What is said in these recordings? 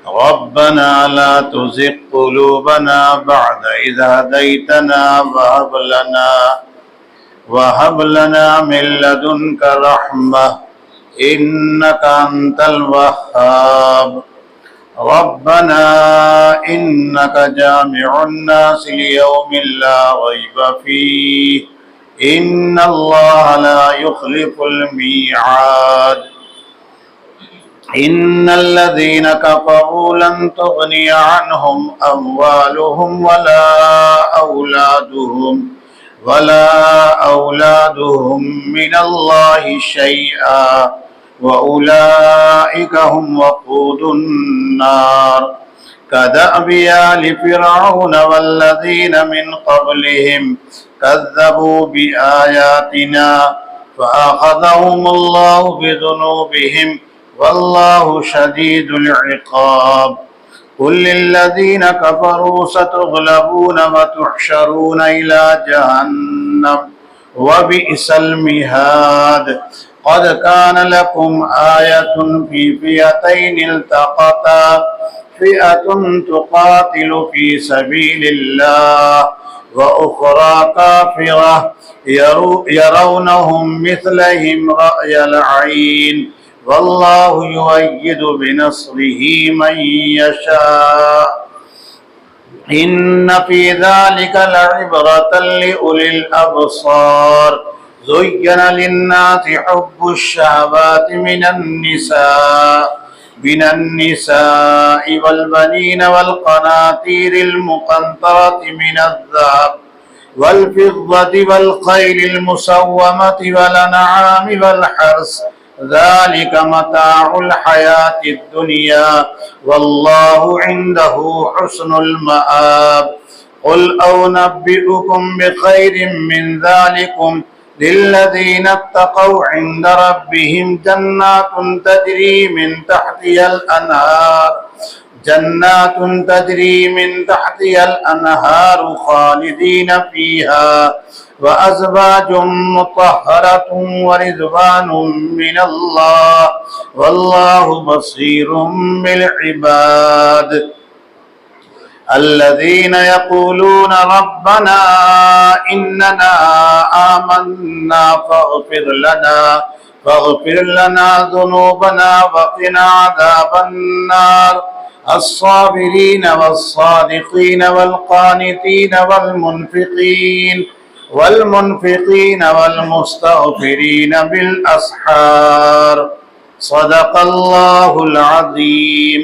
ربنا لا تزغ قلوبنا بعد إذ هديتنا وهب لنا من لدنك رحمة إنك أنت الوهاب ربنا إنك جامع الناس ليوم لا ريب فيه إن الله لا يخلف الميعاد إن الذين كفروا لن تغني عنهم أموالهم ولا أولادهم من الله شيئا وأولئك هم وقود النار كدأب آل فرعون والذين من قبلهم كذبوا بآياتنا فأخذهم الله بذنوبهم والله شديد العقاب قل للذين كفروا ستغلبون وتحشرون إلى جهنم وبئس المهاد قد كان لكم آية في فئتين التقتا فئة تقاتل في سبيل الله وأخرى كافرة يرونهم مثلهم رأي العين والله يؤيد بنصره من يشاء إن في ذلك لعبرة لأولي الأبصار زين للناس حب الشهوات من النساء والبنين والقناطير المقنطرة من الذهب والفضة والخيل المسومة والأنعام والحرث ذلك متاع الحياة الدنيا والله عنده حسن المآب قل أنبئكم بخير من ذلكم للذين اتقوا عند ربهم جنات تجري من تحتها الأنهار خالدين فيها وأزواج مطهرة ورضوان من الله والله بصير بالعباد الذين يقولون ربنا إننا آمنا فاغفر لنا ذنوبنا وقنا عذاب النار الصابرين والصادقين والقانتين والمنفقين والمستغفرين بالأسحار صدق اللہ العظیم۔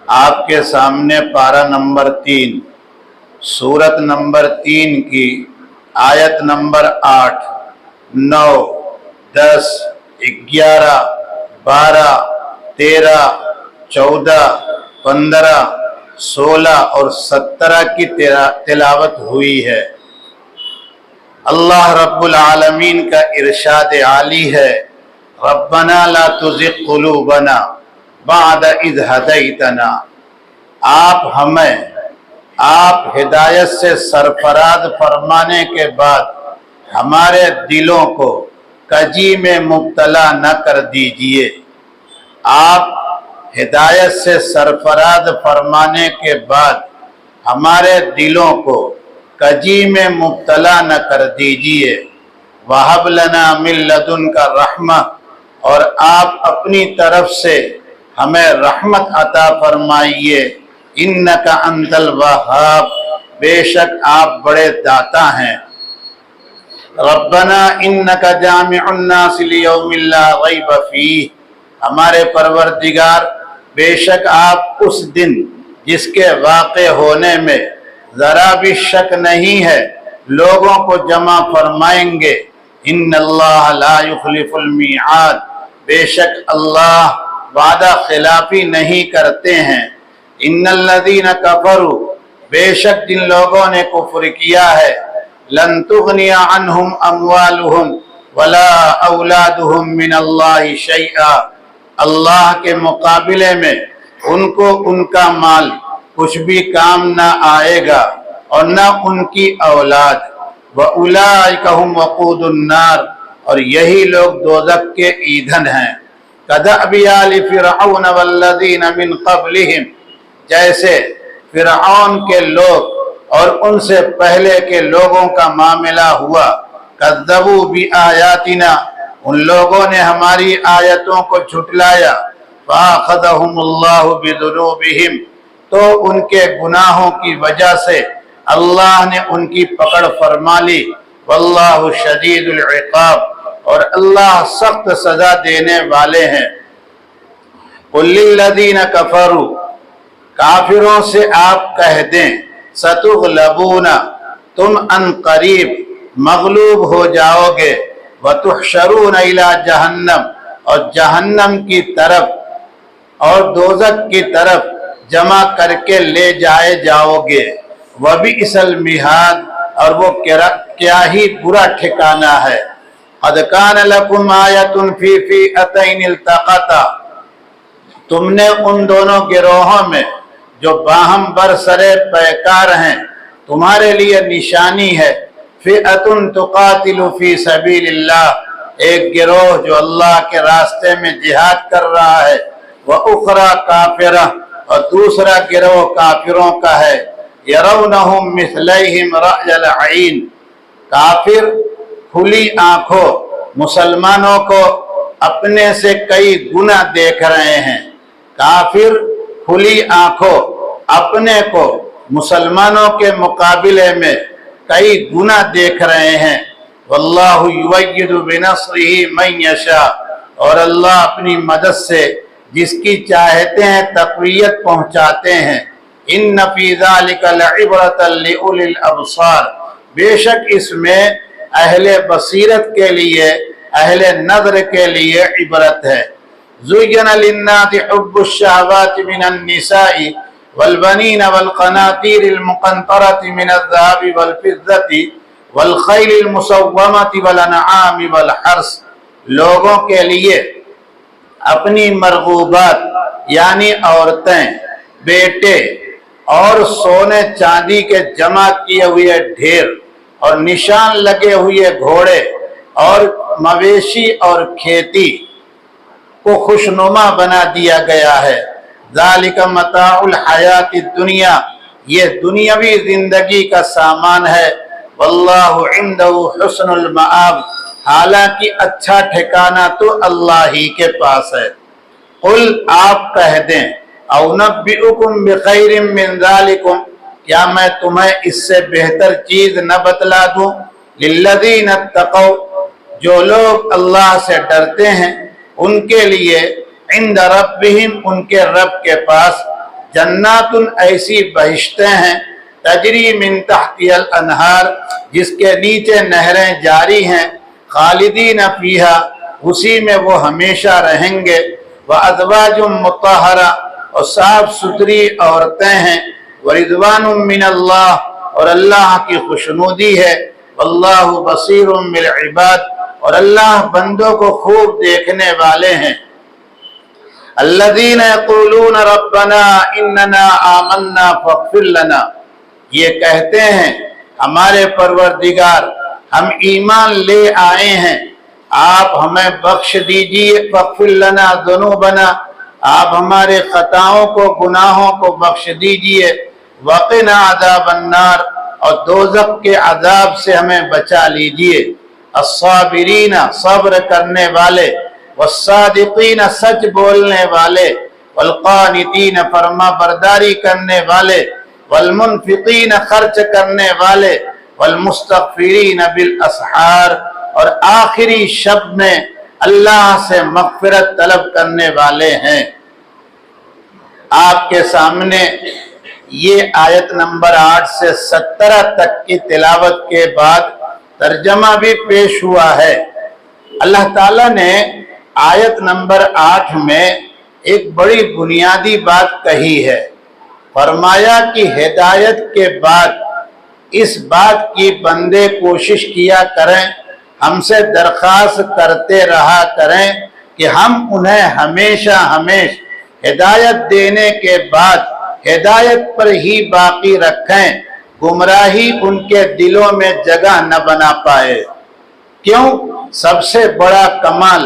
آپ کے سامنے پارہ نمبر 3 سورت نمبر 3 کی آیت نمبر 8 9 10 11 12 13 14 15 16 اور 17 کی تلاوت ہوئی ہے۔ اللہ رب العالمین کا ارشاد عالی ہے، ربنا لا تزغ قلوبنا بعد اذ ہدیتنا۔ آپ ہدایت سے سرفراز فرمانے کے بعد ہمارے دلوں کو کجی میں مبتلا نہ کر دیجئے۔ آپ ہدایت سے سرفراز فرمانے کے بعد ہمارے دلوں کو کجی میں مبتلا نہ کر دیجئے۔ وَهَبْ لَنَا مِن لَّدُنْكَ رَحْمَةً، اور آپ اپنی طرف سے ہمیں رحمت عطا فرمائیے۔ اِنَّكَ أَنتَ الْوَهَّابُ، بے شک آپ بڑے داتا ہیں۔ رَبَّنَا إِنَّكَ جَامِعُ النَّاسِ لِيَوْمٍ لَا رَيْبَ فِيهِ، ہمارے پروردگار بے شک آپ اس دن جس کے واقع ہونے میں ذرا بھی شک نہیں ہے لوگوں کو جمع فرمائیں گے۔ ان اللہ لا یخلف المیعاد، بے شک اللہ وعدہ خلافی نہیں کرتے ہیں۔ ان الذین کفروا، بے شک جن لوگوں نے کفر کیا ہے، لن تغنی عنہم اموالہم ولا اولادہم من اللہ شیئا، اللہ کے مقابلے میں ان کو ان کا مال کچھ بھی کام نہ آئے گا اور نہ ان کی اولاد۔ وَأُولَئِكَ هُمْ وَقُودُ النَّارِ، اور یہی لوگ دوزخ کے ایندھن ہیں۔ کدأب آل فرعون والذین من قبلہم، جیسے فرعون کے لوگ اور ان سے پہلے کے لوگوں کا معاملہ ہوا۔ کذبوا بآیاتنا، ان لوگوں نے ہماری آیتوں کو جھٹلایا۔ فأخذهم اللہ بذنوبہم، تو ان کے گناہوں کی وجہ سے اللہ نے ان کی پکڑ فرما لی۔ واللہ شدید العقاب، اور اللہ سخت سزا دینے والے ہیں۔ قل للذین کفروا، کافروں سے آپ کہہ دیں، ستغلبون، تم ان قریب مغلوب ہو جاؤ گے، وتحشرون الی جہنم، اور جہنم کی طرف اور دوزخ کی طرف جمع کر کے لے جائے جاؤ گے۔ وبئس المہاد، اور وہ کیا ہی برا ٹھکانہ ہے۔ قد کان لکم آیۃ فی فئتین التقطا، تم نے ان دونوں گروہوں میں جو باہم برسرے پیکار ہیں تمہارے لیے نشانی ہے۔ فئۃ تقاتل فی سبیل اللہ، ایک گروہ جو اللہ کے راستے میں جہاد کر رہا ہے، وَأُخْرَى کافرہ، اور دوسرا گروہ کافروں کا ہے۔ یرونہم مثلیہم رأی العین، کافر کھلی آنکھوں مسلمانوں کو اپنے سے کئی گنا دیکھ رہے ہیں۔ کافر کھلی آنکھوں اپنے کو مسلمانوں کے مقابلے میں کئی گنا دیکھ رہے ہیں۔ واللہ یؤید بنصرہ من یشاء، اور اللہ اپنی مدد سے جس کی چاہتے ہیں تقویت پہنچاتے ہیں۔ ان فی ذلک لعبرۃ لأولی الابصار، بے شک اس میں اہل بصیرت کے لیے، اہل نظر کے لیے عبرت ہے۔ زین للناس حب الشہوات من النساء والبنین والقناطیر المقنطرۃ من الذهب والفضة والخیل المسومۃ والانعام والحرث، لوگوں کے لیے اپنی مرغوبات یعنی عورتیں، بیٹے اور سونے چاندی کے جمع کیے ہوئے ڈھیر اور نشان لگے ہوئے گھوڑے اور مویشی اور کھیتی کو خوشنما بنا دیا گیا ہے۔ ذالک متاع الحیات الدنیا، یہ دنیاوی زندگی کا سامان ہے۔ واللہ عنده حسن المآب، حالانکہ اچھا ٹھکانہ تو اللہ ہی کے پاس ہے۔ قل، آپ کہہ دیں، او نبئکم بخیر من ذالکم، کیا میں تمہیں اس سے بہتر چیز نہ بتلا دوں؟ للذین اتقوا، جو لوگ اللہ سے ڈرتے ہیں ان کے لیے، عند ربہم، ان کے رب کے پاس، جنات، ایسی بہشتیں ہیں، تجری من تحتی الانہار، جس کے نیچے نہریں جاری ہیں، خالدین فیہا، اسی میں وہ ہمیشہ رہیں گے، وازواج مطہرہ، اور صاف ستھری عورتیں ہیں، ورضوان من اللہ، اور اللہ کی خوشنودی ہے، واللہ بصیر بالعباد، اور اللہ بندوں کو خوب دیکھنے والے ہیں۔ الذین یقولون ربنا اننا آمنا فاغفر لنا، یہ کہتے ہیں ہمارے پروردگار ہم ایمان لے آئے ہیں، آپ ہمیں بخش دیجیے، فاغفر لنا ذنوبنا، آپ ہمارے خطاؤں کو، گناہوں کو بخش دیجیے، وقنا عذاب النار، اور دوزخ کے عذاب سے ہمیں بچا لیجیے، الصابرین، صبر کرنے والے، والصادقین، سچ بولنے والے، والقانتین، فرما برداری کرنے والے، والمنفقین، خرچ کرنے والے، والمستغفرین بالاسحار، اور آخری شب میں اللہ سے مغفرت طلب کرنے والے ہیں۔ آپ کے سامنے یہ آیت نمبر 8 سے 17 تک کی تلاوت کے بعد ترجمہ بھی پیش ہوا ہے۔ اللہ تعالیٰ نے آیت نمبر 8 میں ایک بڑی بنیادی بات کہی ہے، فرمایا کہ ہدایت کے بعد اس بات کی بندے کوشش کیا کریں، ہم سے درخواست کرتے رہا کریں کہ ہم انہیں ہمیشہ ہدایت دینے کے بعد ہدایت پر ہی باقی رکھیں، گمراہی ان کے دلوں میں جگہ نہ بنا پائے۔ کیوں؟ سب سے بڑا کمال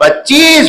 25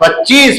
25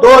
2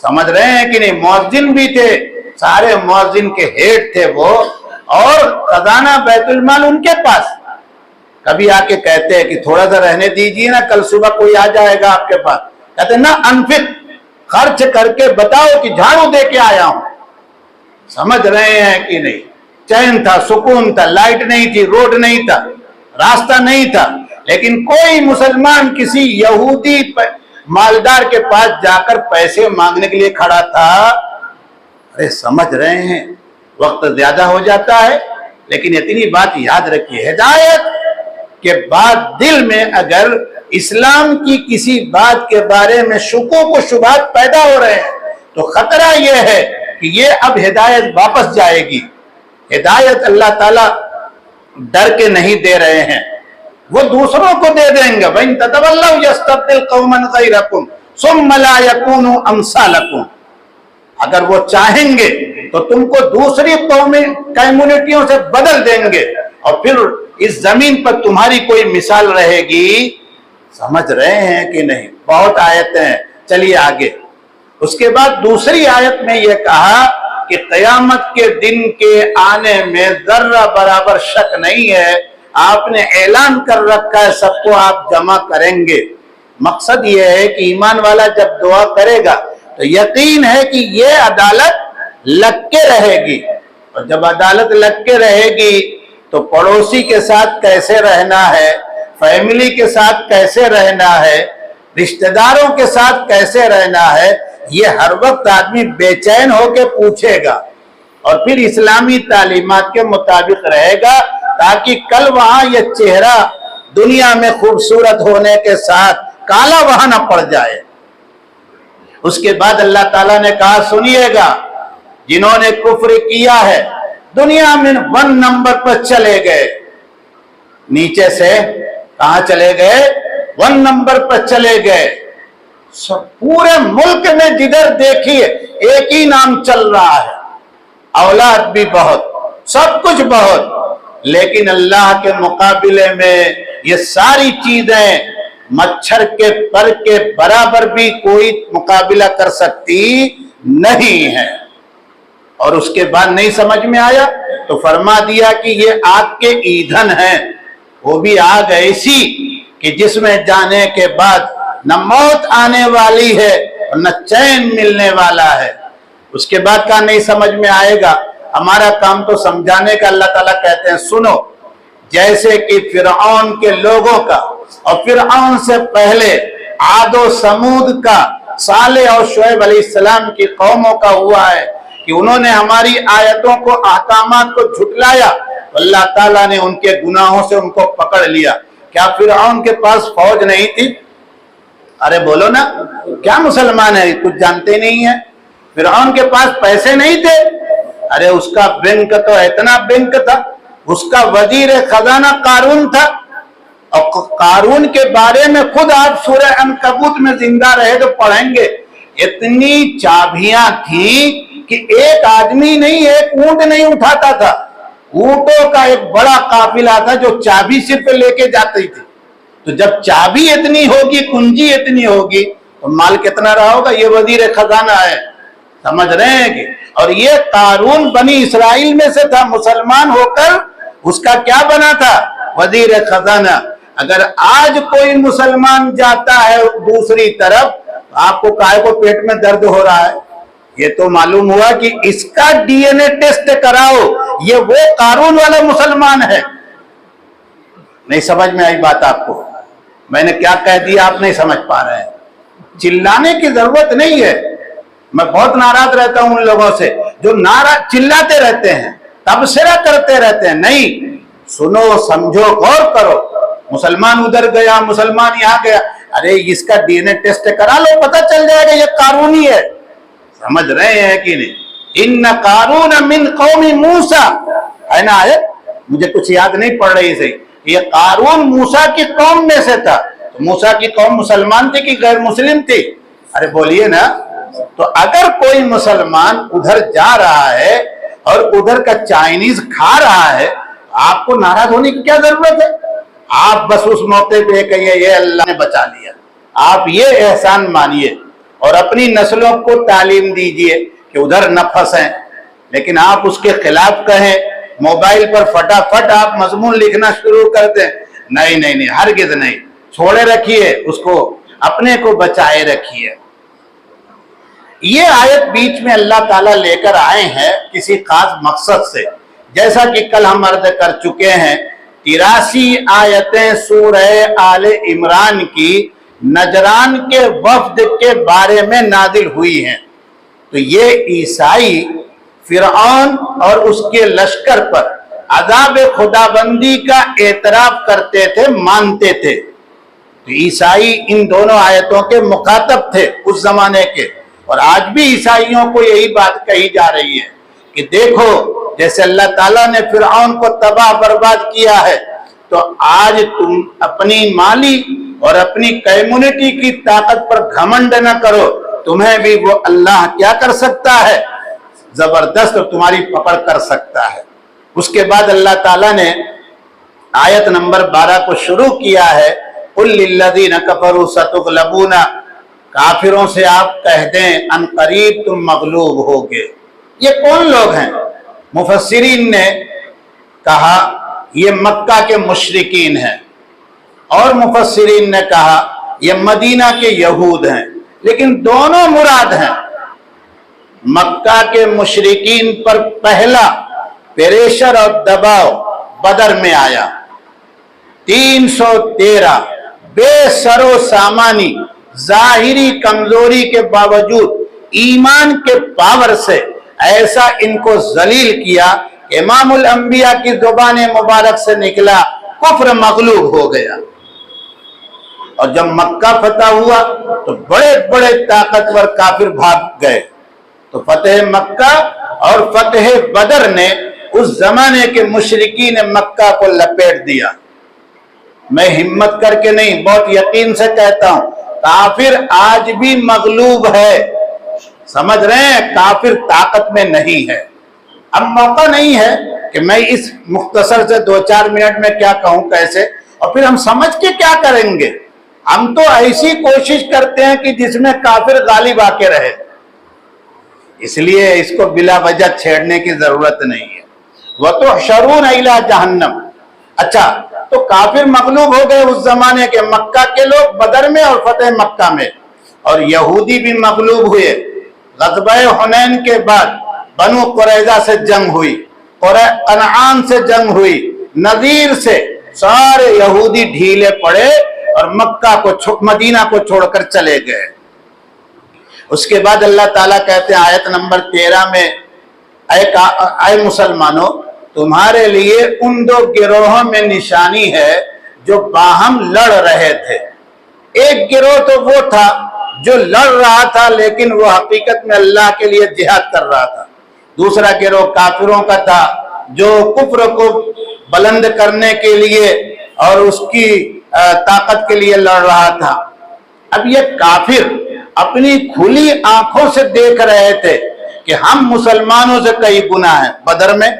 سمجھ رہے ہیں کہ نہیں؟ مؤذن بھی تھے، سارے مؤذن کے ہیڈ تھے وہ، اور خزانہ بیت المال ان کے پاس۔ کبھی آ کے کہتے ہیں کہ تھوڑا سا رہنے دیجئے نا، کل صبح کوئی آ جائے گا آپ کے پاس، کہتے ہیں نا انفق، خرچ کر کے بتاؤ کہ جھاڑو دے کے آیا ہوں۔ سمجھ رہے ہیں کہ نہیں؟ چین تھا، سکون تھا، لائٹ نہیں تھی، روڈ نہیں تھا، راستہ نہیں تھا، لیکن کوئی مسلمان کسی یہودی مالدار کے پاس جا کر پیسے مانگنے کے لیے کھڑا تھا؟ ارے سمجھ رہے ہیں؟ وقت زیادہ ہو جاتا ہے، لیکن اتنی بات یاد رکھیے، ہدایت کے بعد دل میں اگر اسلام کی کسی بات کے بارے میں شکوک و شبہات پیدا ہو رہے ہیں تو خطرہ یہ ہے کہ یہ اب ہدایت واپس جائے گی۔ ہدایت اللہ تعالیٰ ڈر کے نہیں دے رہے ہیں، وہ دوسروں کو دے دیں گے۔ وَإِن تَتَوَلَّوْا يَسْتَبْدِلْ قَوْمًا غَيْرَكُمْ ثُمَّ لَا يَكُونُوا أَمْثَالَكُمْ۔ اگر وہ چاہیں گے تو تم کو دوسری کمیونٹیوں سے بدل دیں گے، اور پھر اس زمین پر تمہاری کوئی مثال رہے گی۔ سمجھ رہے ہیں کہ نہیں؟ بہت آیتیں ہیں، چلیے آگے۔ اس کے بعد دوسری آیت میں یہ کہا کہ قیامت کے دن کے آنے میں ذرہ برابر شک نہیں ہے، آپ نے اعلان کر رکھا ہے سب کو آپ جمع کریں گے۔ مقصد یہ ہے کہ ایمان والا جب دعا کرے گا تو یقین ہے کہ یہ عدالت لگ کے رہے گی، اور جب عدالت لگ کے رہے گی تو پڑوسی کے ساتھ کیسے رہنا ہے، فیملی کے ساتھ کیسے رہنا ہے، رشتہ داروں کے ساتھ کیسے رہنا ہے، یہ ہر وقت آدمی بے چین ہو کے پوچھے گا، اور پھر اسلامی تعلیمات کے مطابق رہے گا، تاکہ کل وہاں یہ چہرہ دنیا میں خوبصورت ہونے کے ساتھ کالا وہاں نہ پڑ جائے۔ اس کے بعد اللہ تعالیٰ نے کہا سنیے گا، جنہوں نے کفر کیا ہے دنیا میں 1 نمبر پر چلے گئے، نیچے سے کہاں چلے گئے؟ 1 نمبر پر چلے گئے۔ پورے ملک میں جدھر دیکھیے ایک ہی نام چل رہا ہے، اولاد بھی بہت، سب کچھ بہت، لیکن اللہ کے مقابلے میں یہ ساری چیزیں مچھر کے پر کے برابر بھی کوئی مقابلہ کر سکتی نہیں ہے۔ اور اس کے بعد نہیں سمجھ میں آیا تو فرما دیا کہ یہ آگ کے ایندھن ہیں، وہ بھی آگ ایسی کہ جس میں جانے کے بعد نہ موت آنے والی ہے اور نہ چین ملنے والا ہے۔ اس کے بعد کا نہیں سمجھ میں آئے گا، ہمارا کام تو سمجھانے کا۔ اللہ تعالیٰ کہتے ہیں سنو، جیسے کہ فرعون کے لوگوں کا اور فرعون سے پہلے عاد و سمود کا، صالح اور شعیب علیہ السلام کی قوموں کا ہوا ہے کہ انہوں نے ہماری آیتوں کو، احکامات کو جھٹلایا، اللہ تعالیٰ نے ان کے گناہوں سے ان کو پکڑ لیا۔ کیا فرعون کے پاس فوج نہیں تھی؟ ارے بولو نا، کیا مسلمان ہے کچھ جانتے نہیں ہیں؟ فرعون کے پاس پیسے نہیں تھے؟ ارے اس کا بینک تو اتنا بینک تھا، اس کا وزیر خزانہ قارون تھا، اور قارون کے بارے میں خود آپ سورہ عنکبوت میں زندہ رہے تو پڑھیں گے، اتنی چابیاں تھیں کہ ایک آدمی نہیں، ایک اونٹ نہیں اٹھاتا تھا، اونٹوں کا ایک بڑا قافلہ تھا جو چابی صرف لے کے جاتی تھی۔ تو جب چابی اتنی ہوگی، کنجی اتنی ہوگی، تو مال کتنا رہا ہوگا؟ یہ وزیر خزانہ ہے، سمجھ رہے ہیں کہ؟ اور یہ قارون بنی اسرائیل میں سے تھا، مسلمان ہو کر اس کا کیا بنا تھا؟ وزیر خزانہ۔ اگر آج کوئی مسلمان جاتا ہے دوسری طرف، آپ کو کائے کو پیٹ میں درد ہو رہا ہے، یہ تو معلوم ہوا کہ اس کا ڈی این اے ٹیسٹ کراؤ، یہ وہ قارون والا مسلمان ہے۔ نہیں سمجھ میں آئی بات آپ کو؟ میں نے کیا کہہ دیا آپ نہیں سمجھ پا رہے ہیں؟ چلانے کی ضرورت نہیں ہے۔ میں بہت ناراض رہتا ہوں ان لوگوں سے جو چلاتے رہتے ہیں، تبصرہ کرتے رہتے ہیں۔ نہیں، سنو، سمجھو، غور کرو۔ مسلمان ادھر گیا، مسلمان یہاں گیا، ارے اس کا ڈی این اے ٹیسٹ کرا لو، پتہ چل جائے گا یہ قارونی ہے۔ سمجھ رہے ہیں کہ نہیں؟ ان قارون من قوم موسیٰ، ہے نا آیت؟ مجھے کچھ یاد نہیں پڑ رہی صحیح۔ یہ قارون موسیٰ کی قوم میں سے تھا۔ تو موسیٰ کی قوم مسلمان تھی کہ غیر مسلم تھی؟ ارے بولیے نا۔ تو اگر کوئی مسلمان ادھر جا رہا ہے اور ادھر کا چائنیز کھا رہا ہے، آپ کو ناراض ہونے کی کیا ضرورت ہے؟ آپ بس اس موقع پہ کہیے یہ اللہ نے بچا لیا، آپ یہ احسان مانیے۔ اور اپنی نسلوں کو تعلیم دیجئے کہ ادھر نہ پھنسیں، لیکن آپ اس کے خلاف کہیں، موبائل پر فٹافٹ آپ مضمون لکھنا شروع کر دیں، نہیں، ہرگز نہیں، چھوڑے رکھیے اس کو، اپنے کو بچائے رکھیے۔ یہ آیت بیچ میں اللہ تعالیٰ لے کر آئے ہیں کسی خاص مقصد سے، جیسا کہ کل ہم عرض کر چکے ہیں 83 آیتیں سورہ آل عمران کی نجران کے وفد کے بارے میں نازل ہوئی ہیں۔ تو یہ عیسائی فرعون اور اس کے لشکر پر عذاب خدابندی کا اعتراف کرتے تھے، مانتے تھے۔ تو عیسائی ان دونوں آیتوں کے مخاطب تھے اس زمانے کے، اور آج بھی عیسائیوں کو یہی بات کہی جا رہی ہے کہ دیکھو جیسے اللہ تعالیٰ نے فرعون کو تباہ برباد کیا ہے، تو آج تم اپنی مالی اور اپنی کمیونٹی کی طاقت پر گھمنڈ نہ کرو، تمہیں بھی وہ اللہ کیا کر سکتا ہے؟ زبردست تمہاری پکڑ کر سکتا ہے۔ اس کے بعد اللہ تعالیٰ نے آیت نمبر 12 کو شروع کیا ہے، قُلْ لِلَّذِينَ كَفَرُوا سَتُغْلَبُونَ، کافروں سے آپ کہہ دیں ان قریب تم مغلوب ہوگے۔ یہ کون لوگ ہیں؟ مفسرین نے کہا یہ مکہ کے مشرکین ہیں، اور مفسرین نے کہا یہ مدینہ کے یہود ہیں، لیکن دونوں مراد ہیں۔ مکہ کے مشرکین پر پہلا پریشر اور دباؤ بدر میں آیا، 313 بے سر و سامانی ظاہری کمزوری کے باوجود ایمان کے پاور سے ایسا ان کو ذلیل کیا، امام الانبیاء کی زبان مبارک سے نکلا کفر مغلوب ہو گیا۔ اور جب مکہ فتح ہوا تو بڑے بڑے طاقتور کافر بھاگ گئے، تو فتح مکہ اور فتح بدر نے اس زمانے کے مشرکین مکہ کو لپیٹ دیا۔ میں ہمت کر کے نہیں، بہت یقین سے کہتا ہوں، کافر آج بھی مغلوب ہے، سمجھ رہے ہیں؟ کافر طاقت میں نہیں ہے۔ اب موقع نہیں ہے کہ میں اس مختصر سے 2-4 منٹ میں کیا کہوں کیسے، اور پھر ہم سمجھ کے کیا کریں گے؟ ہم تو ایسی کوشش کرتے ہیں کہ جس میں کافر غالب آ کے رہے، اس لیے اس کو بلا وجہ چھیڑنے کی ضرورت نہیں ہے۔ وَتُحْشَرُونَ إِلَىٰ جَهَنَّمَ۔ اچھا، تو کافر مغلوب ہو گئے اس زمانے کے، مکہ کے لوگ بدر میں اور فتح مکہ میں، اور یہودی بھی مغلوب ہوئے۔ غزوہ حنین کے بعد بنو قریظہ سے جنگ ہوئی، کنعان سے جنگ ہوئی، نذیر سے، سارے یہودی ڈھیلے پڑے اور مدینہ کو چھوڑ کر چلے گئے۔ اس کے بعد اللہ تعالیٰ کہتے ہیں آیت نمبر 13 میں، اے مسلمانوں، تمہارے لیے ان 2 گروہوں میں نشانی ہے جو باہم لڑ رہے تھے۔ ایک گروہ تو وہ تھا جو لڑ رہا تھا لیکن وہ حقیقت میں اللہ کے لیے جہاد کر رہا تھا، دوسرا گروہ کافروں کا تھا جو کفر کو بلند کرنے کے لیے اور اس کی طاقت کے لیے لڑ رہا تھا۔ اب یہ کافر اپنی کھلی آنکھوں سے دیکھ رہے تھے کہ ہم مسلمانوں سے کئی گنا ہیں۔ بدر میں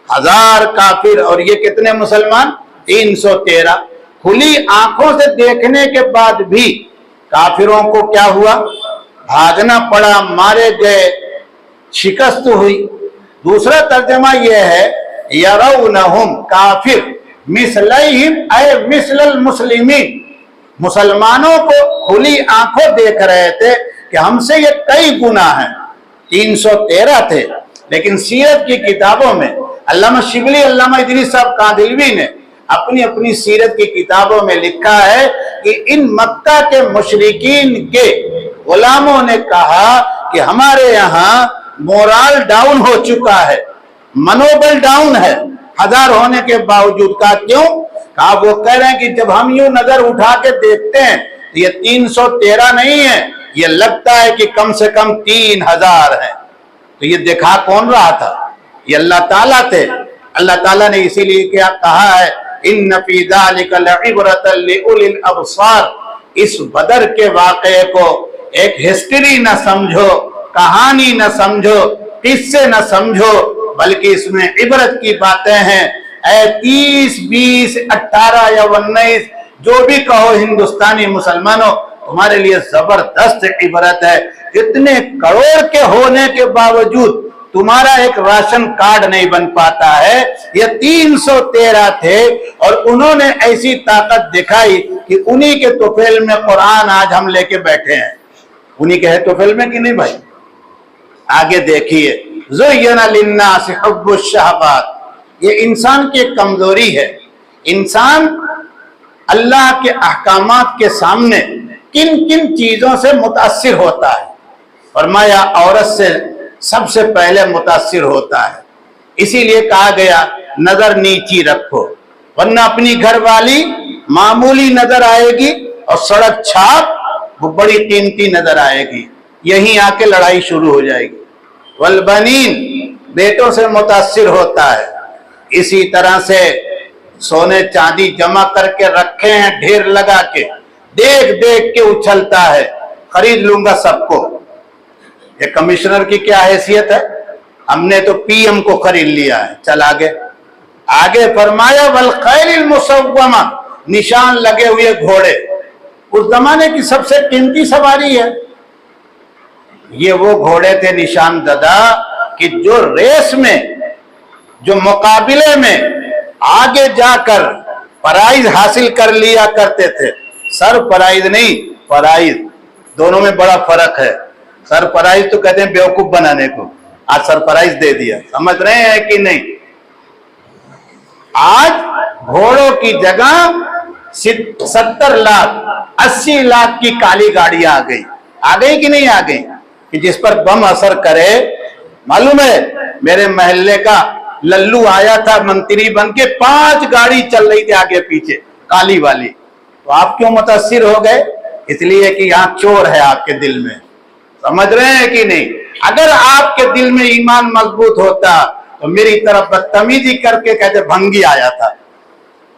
1000 کافر اور یہ کتنے مسلمان؟ 313۔ کھلی آنکھوں سے دیکھنے کے بعد بھی کافروں کو کیا ہوا؟ بھاگنا پڑا، مارے گئے، شکست ہوئی۔ دوسرا ترجمہ یہ ہے یرونہم، کافر مثلیہم اے مثل المسلمین، مسلمانوں کو کھلی آنکھوں دیکھ رہے تھے کہ ہم سے یہ کئی گنا ہیں۔ 313 تھے، لیکن سیرت کی کتابوں میں علامہ شبلی، علامہ ادریس صاحب کاندھلوی نے اپنی اپنی سیرت کی کتابوں میں لکھا ہے کہ ان مکہ کے مشرکین کے غلاموں نے کہا کہ ہمارے یہاں مورال ڈاؤن ہو چکا ہے، منوبل ڈاؤن ہے 1000 ہونے کے باوجود۔ کہا کیوں؟ کہا وہ کہہ رہے ہیں کہ جب ہم یوں نظر اٹھا کے دیکھتے ہیں تو یہ 313 نہیں ہے، یہ لگتا ہے کہ کم سے کم 3000 ہے۔ تو یہ دکھا کون رہا تھا؟ یہ اللہ تعالیٰ تھے۔ اللہ تعالیٰ نے اسی لیے کیا کہا ہے ان فی ذلک لعبرۃ لأولی الابصار، اس بدر کے واقعے کو ایک ہسٹری نہ سمجھو، کہانی نہ سمجھو، قصے نہ سمجھو، بلکہ اس میں عبرت کی باتیں ہیں۔ اے 30، 20، 18 یا 19 جو بھی کہو ہندوستانی مسلمانوں، تمہارے لیے زبردست عبرت ہے، اتنے کروڑ کے ہونے کے باوجود تمہارا ایک راشن کارڈ نہیں بن پاتا ہے۔ یہ 313 تھے اور انہوں نے ایسی طاقت دکھائی کہ انہی کے طفیل میں قرآن آج ہم لے کے بیٹھے ہیں۔ انہی کے ہے طفیل میں کہ نہیں بھائی؟ آگے دیکھیے، زُيِّنَ لِلنَّاسِ حُبُّ الشَّهَوَاتِ، یہ انسان کی ایک کمزوری ہے۔ انسان اللہ کے احکامات کے سامنے کن کن چیزوں سے متاثر ہوتا ہے؟ فرمایا عورت سے سب سے پہلے متاثر ہوتا ہے، اسی لیے کہا گیا نظر نیچی رکھو، ورنہ اپنی گھر والی معمولی نظر آئے گی اور سڑک چھاپ وہ بڑی قیمتی نظر آئے گی، یہیں آ کے لڑائی شروع ہو جائے گی۔ والبنین، بیٹوں سے متاثر ہوتا ہے، اسی طرح سے سونے چاندی جمع کر کے رکھے ہیں ڈھیر لگا کے، دیکھ دیکھ کے اچھلتا ہے، خرید لوں گا سب کو۔ یہ کمشنر کی کیا حیثیت ہے؟ ہم نے تو پی ایم کو خرید لیا ہے۔ چل آگے، آگے فرمایا والخیل المسومہ، نشان لگے ہوئے گھوڑے، اس زمانے کی سب سے قیمتی سواری ہے۔ یہ وہ گھوڑے تھے نشان زدہ کہ جو ریس میں، جو مقابلے میں آگے جا کر پرائز حاصل کر لیا کرتے تھے۔ سر پرائز نہیں، پرائز، دونوں میں بڑا فرق ہے۔ سر پرائز تو کہتے ہیں بیوقوف بنانے کو، آج سر پرائز دے دیا، سمجھ رہے ہیں کہ نہیں؟ آج گھوڑوں کی جگہ 70 لاکھ 80 لاکھ کی کالی گاڑیاں آ گئی کہ نہیں آ گئی؟ کہ جس پر بم اثر کرے۔ معلوم ہے میرے محلے کا للو آیا تھا منتری بن کے، 5 گاڑی چل رہی تھی آگے پیچھے کالی والی، تو آپ کیوں متاثر ہو گئے؟ اس لیے کہ یہاں چور ہے آپ کے دل میں، سمجھ رہے ہیں کہ نہیں؟ اگر آپ کے دل میں ایمان مضبوط ہوتا تو میری طرف بدتمیزی کر کے کہتے بھنگی آیا تھا،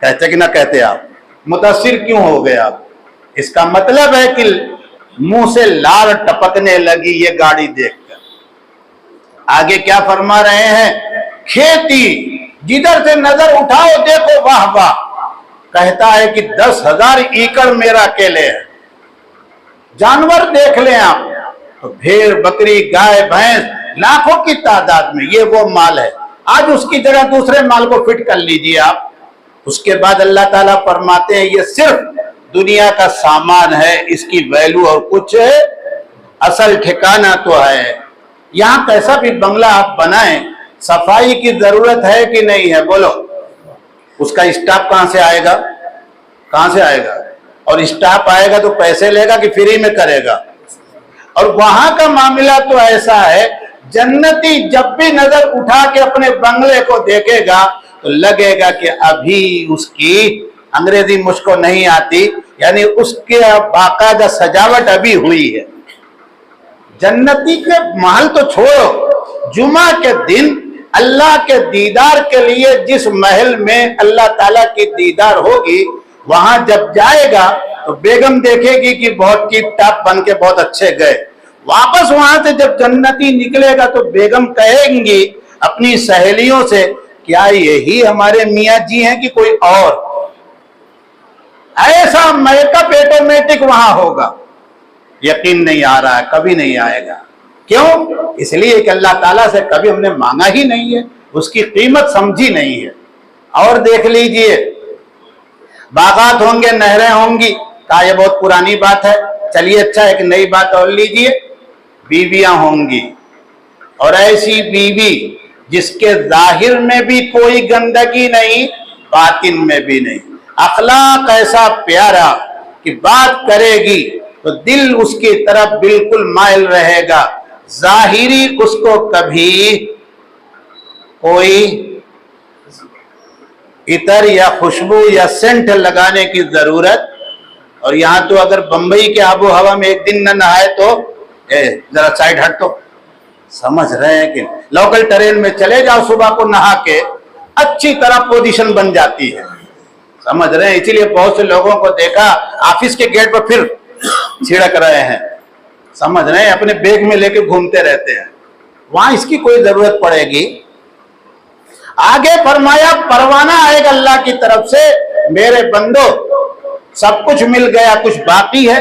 کہتے کہ نہ کہتے؟ آپ متاثر کیوں ہو گئے؟ آپ اس کا مطلب ہے کہ منہ سے لال ٹپکنے لگی یہ گاڑی دیکھ کر۔ آگے کیا فرما رہے ہیں؟ کھیتی، جدھر سے نظر اٹھاؤ دیکھو واہ واہ، کہتا ہے کہ 10,000 ایکڑ میرا اکیلے ہے۔ جانور دیکھ لیں آپ تو بھیڑ بکری گائے بھینس لاکھوں کی تعداد میں، یہ وہ مال ہے۔ آج اس کی جگہ دوسرے مال کو فٹ کر لیجئے آپ۔ اس کے بعد اللہ تعالیٰ فرماتے ہیں یہ صرف دنیا کا سامان ہے، اس کی ویلو اور کچھ اصل ٹھکانہ تو ہے۔ یہاں کیسا بھی بنگلہ آپ بنائیں، صفائی کی ضرورت ہے کہ نہیں ہے؟ بولو، اس کا اسٹاف کہاں سے آئے گا؟ کہاں سے آئے گا؟ اور اسٹاف آئے گا تو پیسے لے گا کہ فری میں کرے گا؟ اور وہاں کا معاملہ تو ایسا ہے، جنتی جب بھی نظر اٹھا کے اپنے بنگلے کو دیکھے گا تو لگے گا کہ ابھی اس کی انگریزی مجھ کو نہیں آتی، یعنی اس کے باقاعدہ سجاوٹ ابھی ہوئی ہے۔ جنتی کے محل تو چھوڑو، جمعہ کے دن اللہ کے دیدار کے لیے جس محل میں اللہ تعالیٰ کی دیدار ہوگی، وہاں جب جائے گا تو بیگم دیکھے گی کہ بہت ٹیپ ٹاپ بن کے بہت اچھے گئے۔ واپس وہاں سے جب جنتی نکلے گا تو بیگم کہیں گی اپنی سہیلیوں سے، کیا یہی ہمارے میاں جی ہیں کہ کوئی اور؟ ایسا میک اپ آٹومیٹک وہاں ہوگا۔ یقین نہیں آ رہا ہے، کبھی نہیں آئے گا۔ کیوں؟ اس لیے کہ اللہ تعالیٰ سے کبھی ہم نے مانگا ہی نہیں ہے، اس کی قیمت سمجھی نہیں ہے۔ اور دیکھ لیجئے، باغات ہوں گے، نہریں ہوں گی، کہا یہ بہت پرانی بات ہے، چلیے اچھا ایک نئی بات اور لیجئے، بیویاں ہوں گی، اور ایسی بیوی جس کے ظاہر میں بھی کوئی گندگی نہیں، باطن میں بھی نہیں، اخلاق ایسا پیارا کہ بات کرے گی تو دل اس کی طرف بالکل مائل رہے گا، ظاہری اس کو کبھی کوئی عطر یا خوشبو یا سینٹ لگانے کی ضرورت۔ اور یہاں تو اگر بمبئی کے آب و ہوا میں ایک دن نہ نہائے تو ذرا سائڈ ہٹ، تو سمجھ رہے ہیں کہ لوکل ٹرین میں چلے جاؤ صبح کو نہا کے، اچھی طرح پوزیشن بن جاتی ہے، سمجھ رہے ہیں؟ اسی لیے بہت سے لوگوں کو دیکھا آفس کے گیٹ پر پھر چھڑک رہے ہیں، سمجھ رہے ہیں؟ اپنے بیگ میں لے کے گھومتے رہتے ہیں، وہاں اس کی کوئی ضرورت پڑے گی؟ آگے فرمایا پروانہ آئے گا اللہ کی طرف سے، میرے بندو سب کچھ مل گیا، کچھ باقی ہے؟